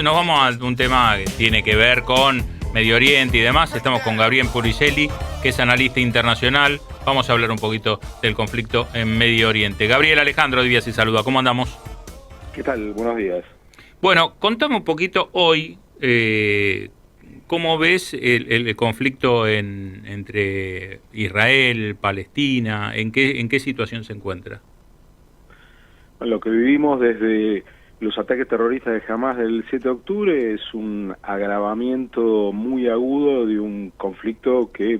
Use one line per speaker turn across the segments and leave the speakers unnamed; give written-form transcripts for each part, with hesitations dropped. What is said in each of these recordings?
nos vamos a un tema que tiene que ver con Medio Oriente y demás. Estamos con Gabriel Puricelli, que es analista internacional. Vamos a hablar un poquito del conflicto en Medio Oriente. Gabriel, Alejandro Díaz y saluda. ¿Cómo andamos?
¿Qué tal? Buenos días.
Bueno, contame un poquito hoy cómo ves el conflicto entre Israel, Palestina, ¿en qué situación se encuentra?
Lo que vivimos desde los ataques terroristas de Hamás del 7 de octubre es un agravamiento muy agudo de un conflicto que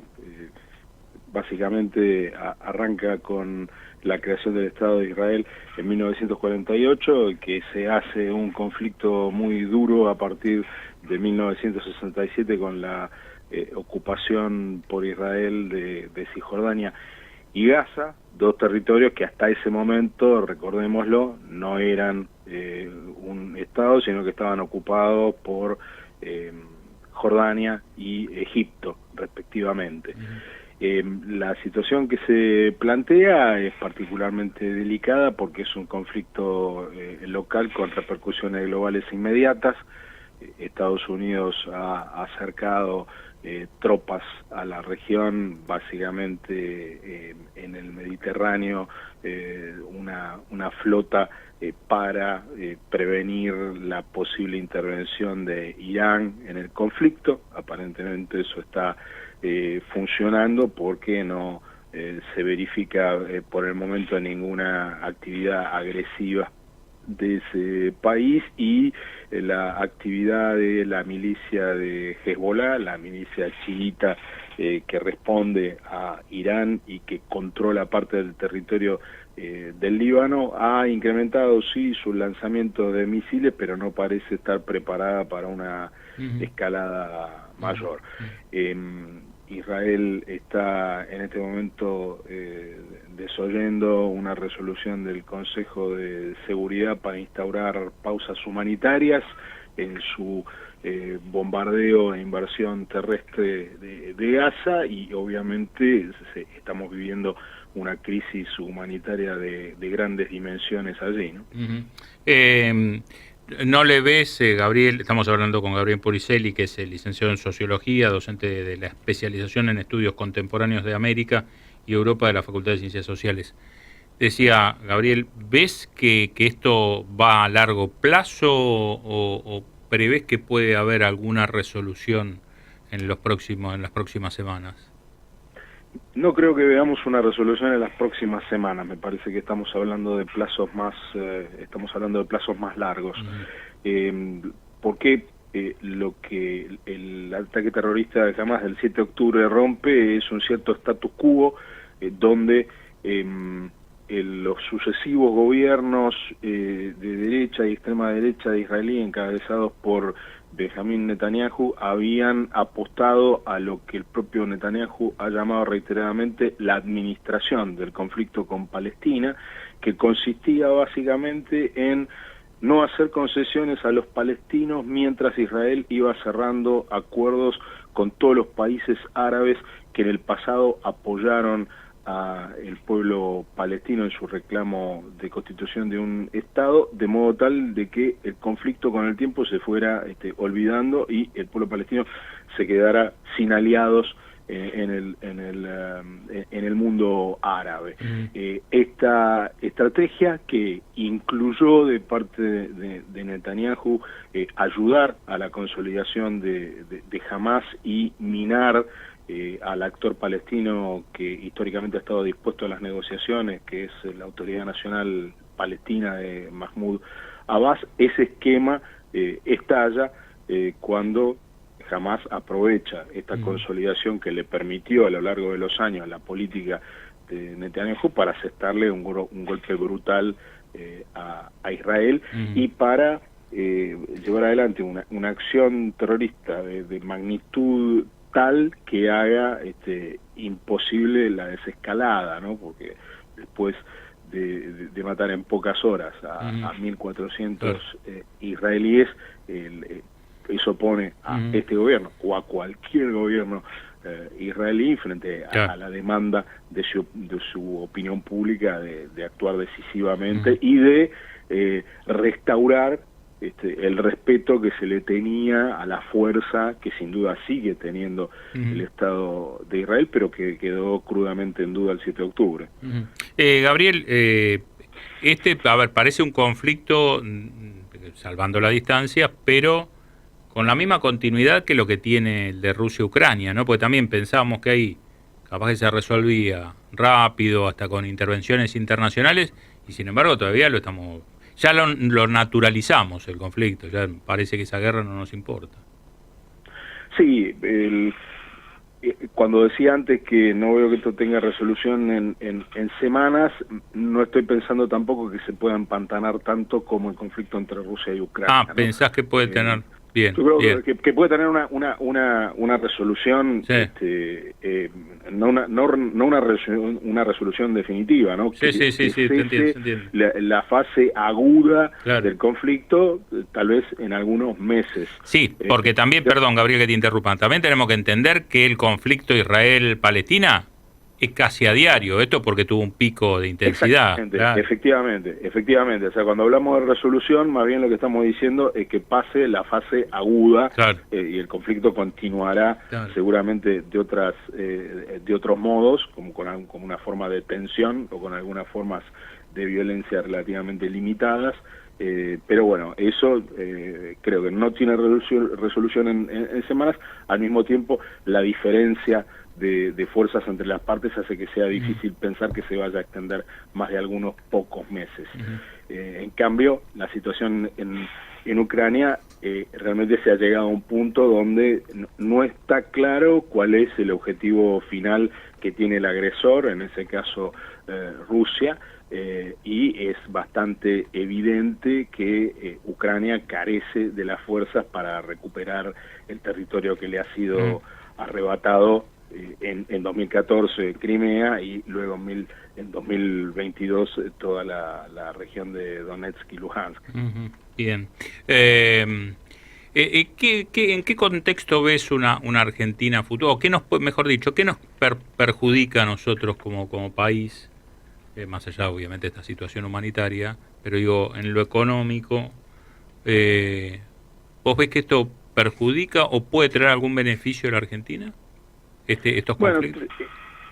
básicamente arranca con la creación del Estado de Israel en 1948, que se hace un conflicto muy duro a partir de 1967 con la ocupación por Israel de Cisjordania y Gaza, dos territorios que hasta ese momento, recordémoslo, no eran un Estado, sino que estaban ocupados por Jordania y Egipto, respectivamente. La situación que se plantea es particularmente delicada porque es un conflicto local con repercusiones globales inmediatas. Estados Unidos ha acercado tropas a la región, básicamente en el Mediterráneo, una flota para prevenir la posible intervención de Irán en el conflicto. Aparentemente eso está funcionando porque no se verifica por el momento ninguna actividad agresiva de ese país, y la actividad de la milicia de Hezbollah, la milicia chiita que responde a Irán y que controla parte del territorio del Líbano, ha incrementado sí su lanzamiento de misiles, pero no parece estar preparada para una escalada mayor. Israel está en este momento desoyendo una resolución del Consejo de Seguridad para instaurar pausas humanitarias en su bombardeo e invasión terrestre de Gaza, y obviamente estamos viviendo una crisis humanitaria de grandes dimensiones allí, ¿no?
¿No le ves, Gabriel? Estamos hablando con Gabriel Puricelli, que es licenciado en Sociología, docente de la especialización en Estudios Contemporáneos de América y Europa de la Facultad de Ciencias Sociales. Decía, Gabriel, ¿ves que esto va a largo plazo o prevés que puede haber alguna resolución en las próximas semanas?
No creo que veamos una resolución en las próximas semanas. Me parece que estamos hablando de plazos más largos. Porque lo que el ataque terrorista de Hamás del 7 de octubre rompe es un cierto status quo donde los sucesivos gobiernos de derecha y extrema derecha de israelí, encabezados por Benjamín Netanyahu, habían apostado a lo que el propio Netanyahu ha llamado reiteradamente la administración del conflicto con Palestina, que consistía básicamente en no hacer concesiones a los palestinos mientras Israel iba cerrando acuerdos con todos los países árabes que en el pasado apoyaron a el pueblo palestino en su reclamo de constitución de un Estado, de modo tal de que el conflicto con el tiempo se fuera olvidando y el pueblo palestino se quedara sin aliados en el mundo árabe. Esta estrategia, que incluyó de parte de Netanyahu ayudar a la consolidación de Hamás y minar al actor palestino que históricamente ha estado dispuesto a las negociaciones, que es la Autoridad Nacional Palestina de Mahmoud Abbas, ese esquema estalla cuando Hamás aprovecha esta consolidación que le permitió a lo largo de los años la política de Netanyahu para asestarle un golpe brutal a Israel y para llevar adelante una acción terrorista de magnitud tal que haga imposible la desescalada, ¿no? Porque después de matar en pocas horas a 1.400 israelíes, eso pone a este gobierno o a cualquier gobierno israelí frente a la demanda de su opinión pública de actuar decisivamente y de restaurar el respeto que se le tenía a la fuerza que sin duda sigue teniendo el Estado de Israel, pero que quedó crudamente en duda el 7 de octubre.
Gabriel, a ver, parece un conflicto, salvando la distancia, pero con la misma continuidad que lo que tiene el de Rusia-Ucrania, ¿no? Porque también pensábamos que ahí capaz que se resolvía rápido, hasta con intervenciones internacionales, y sin embargo todavía ya lo naturalizamos el conflicto, ya parece que esa guerra no nos importa.
Sí, cuando decía antes que no veo que esto tenga resolución en semanas, no estoy pensando tampoco que se pueda empantanar tanto como el conflicto entre Rusia y Ucrania. ¿No?
Pensás que puede tener... Bien,
yo creo
bien.
que puede tener una resolución,
sí.
No una resolución definitiva, ¿no?
Sí, te entiendo.
La fase aguda
claro.
del conflicto, tal vez en algunos meses.
Sí, porque también, perdón Gabriel que te interrumpa, también tenemos que entender que el conflicto Israel-Palestina es casi a diario, esto porque tuvo un pico de intensidad.
Claro. Efectivamente. O sea, cuando hablamos de resolución, más bien lo que estamos diciendo es que pase la fase aguda,
claro.
Y el conflicto continuará, claro, seguramente de otros modos, como como una forma de tensión o con algunas formas de violencia relativamente limitadas. Pero bueno, eso creo que no tiene resolución en semanas. Al mismo tiempo, la diferencia de fuerzas entre las partes hace que sea difícil pensar que se vaya a extender más de algunos pocos meses. En cambio, la situación en Ucrania realmente se ha llegado a un punto donde no está claro cuál es el objetivo final que tiene el agresor, en ese caso Rusia, y es bastante evidente que Ucrania carece de las fuerzas para recuperar el territorio que le ha sido arrebatado en 2014 Crimea y luego en 2022 toda la región de Donetsk y Luhansk.
Bien. ¿En qué contexto ves una Argentina futura? ¿O mejor dicho, qué nos perjudica a nosotros como país, más allá obviamente de esta situación humanitaria, pero digo, en lo económico, ¿vos ves que esto perjudica o puede traer algún beneficio a la Argentina? Estos conflictos.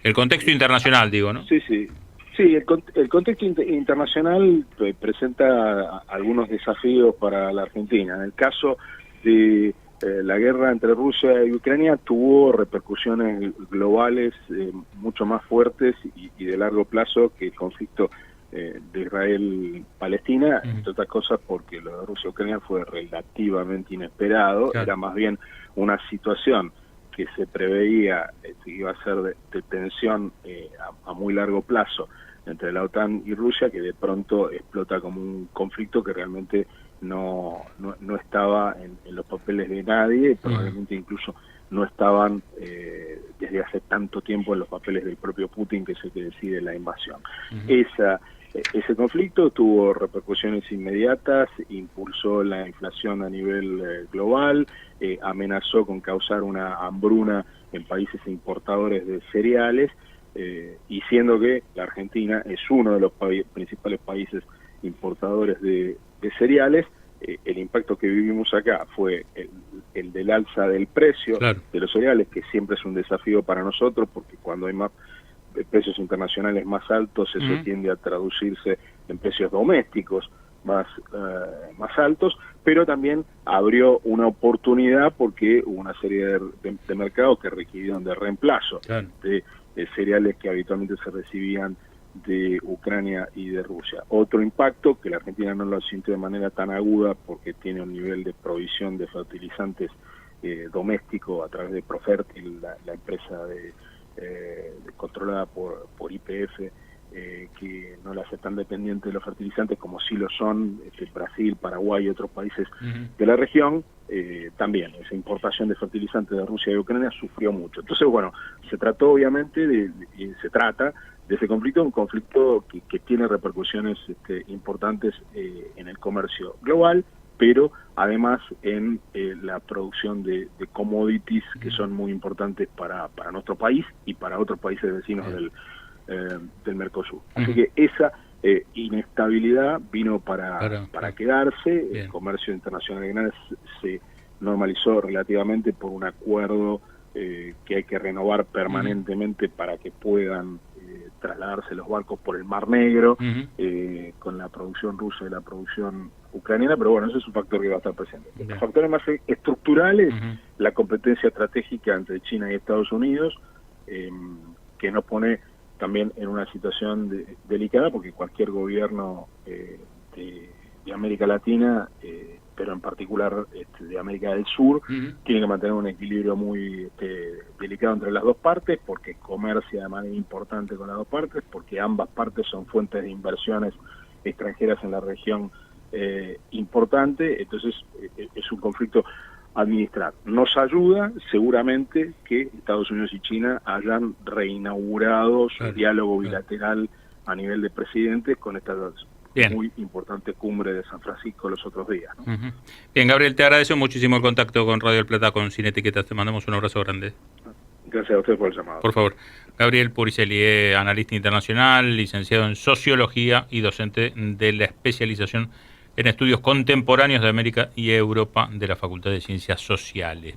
El contexto internacional, digo, ¿no?
Sí, el contexto internacional presenta algunos desafíos para la Argentina. En el caso de la guerra entre Rusia y Ucrania tuvo repercusiones globales mucho más fuertes y de largo plazo que el conflicto de Israel-Palestina, entre otras cosas porque lo de Rusia-Ucrania fue relativamente inesperado, claro. Era más bien una situación que se preveía que iba a ser de tensión a muy largo plazo entre la OTAN y Rusia, que de pronto explota como un conflicto que realmente no estaba en los papeles de nadie, probablemente incluso no estaban desde hace tanto tiempo en los papeles del propio Putin, que es el que decide la invasión. Ese conflicto tuvo repercusiones inmediatas, impulsó la inflación a nivel global, amenazó con causar una hambruna en países importadores de cereales, y siendo que la Argentina es uno de los principales países importadores de cereales, el impacto que vivimos acá fue el del alza del precio, claro, de los cereales, que siempre es un desafío para nosotros, porque cuando hay más precios internacionales más altos, eso tiende a traducirse en precios domésticos más altos, pero también abrió una oportunidad porque hubo una serie de mercados que requirieron de reemplazo, claro, de cereales que habitualmente se recibían de Ucrania y de Rusia. Otro impacto que la Argentina no lo sintió de manera tan aguda porque tiene un nivel de provisión de fertilizantes doméstico a través de Profertil, la empresa controlada por YPF, que no la hace tan dependiente de los fertilizantes como sí lo son Brasil, Paraguay y otros países de la región. También esa importación de fertilizantes de Rusia y Ucrania sufrió mucho. Entonces, bueno, se trató obviamente se trata de ese conflicto, un conflicto que tiene repercusiones importantes en el comercio global, pero además en la producción de commodities que son muy importantes para nuestro país y para otros países vecinos del Mercosur. Así que esa inestabilidad vino para quedarse.
Bien.
El comercio internacional grande se normalizó relativamente por un acuerdo que hay que renovar permanentemente para que puedan trasladarse los barcos por el Mar Negro, con la producción rusa y la producción ucraniana, pero bueno, ese es un factor que va a estar presente. Los factores más estructurales, la competencia estratégica entre China y Estados Unidos, que nos pone también en una situación delicada, porque cualquier gobierno de América Latina, pero en particular de América del Sur, tiene que mantener un equilibrio muy delicado entre las dos partes, porque comercia de manera importante con las dos partes, porque ambas partes son fuentes de inversiones extranjeras en la región importante. Entonces es un conflicto a administrar. Nos ayuda seguramente que Estados Unidos y China hayan reinaugurado su diálogo bilateral a nivel de presidentes con esta muy importante cumbre de San Francisco los otros días, ¿no?
Bien, Gabriel, te agradezco muchísimo el contacto con Radio del Plata, con Sin Etiquetas. Te mandamos un abrazo grande.
Gracias a usted por el llamado.
Por favor. Gabriel Puricelli, analista internacional, licenciado en Sociología y docente de la especialización en Estudios Contemporáneos de América y Europa de la Facultad de Ciencias Sociales.